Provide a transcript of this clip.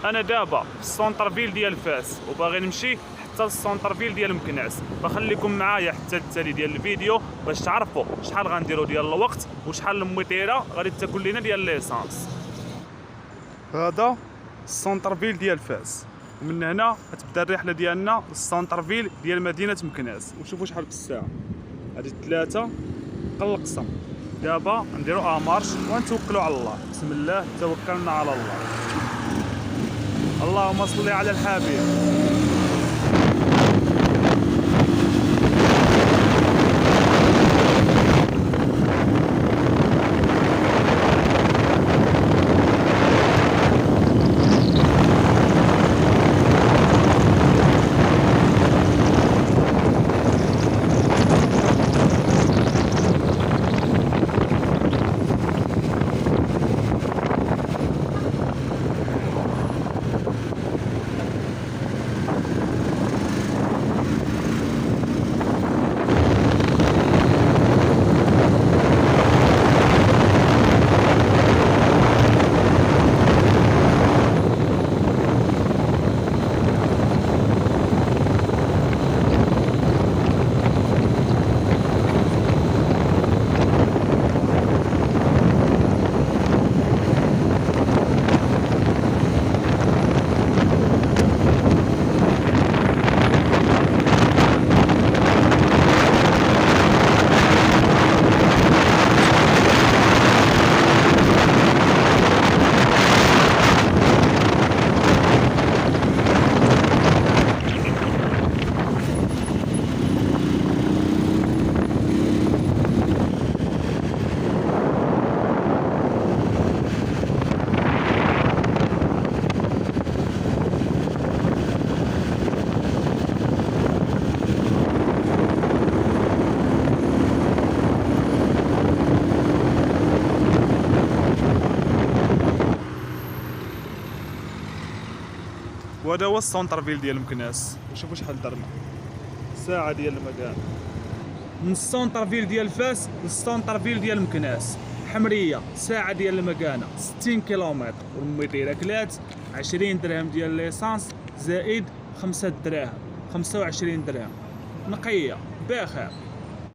انا دابا في السونتر فيل ديال فاس وباغي نمشي حتى للسونتر فيل ديال مكناس، فخليكم معايا حتى التالي ديال الفيديو باش تعرفوا شحال غنديروا ديال الوقت وشحال الموتيره غادي تاكل لينا ديال ليسانس. هذا السونتر فيل ديال فاس، ومن هنا غتبدا الرحله ديالنا للسونتر فيل ديال مدينه مكناس. وشوفوا شحال في الساعه، هذه 3 قلقصه. دابا نديروا امارش ونتوكلوا على الله. بسم الله توكلنا على الله. اللهم صل على الحبيب. وهذا هو السونتر فيل ديال مكناس. وشوفوا شحال درنا، ساعه ديال المكان من السونتر فيل ديال فاس للسونتر فيل ديال مكناس. حمريه ساعه ديال المكانه 60 كيلومتر، والموتيره كلات 20 درهم ديال ليسانس زائد 5 دراهم 25 درهم نقيه بخير.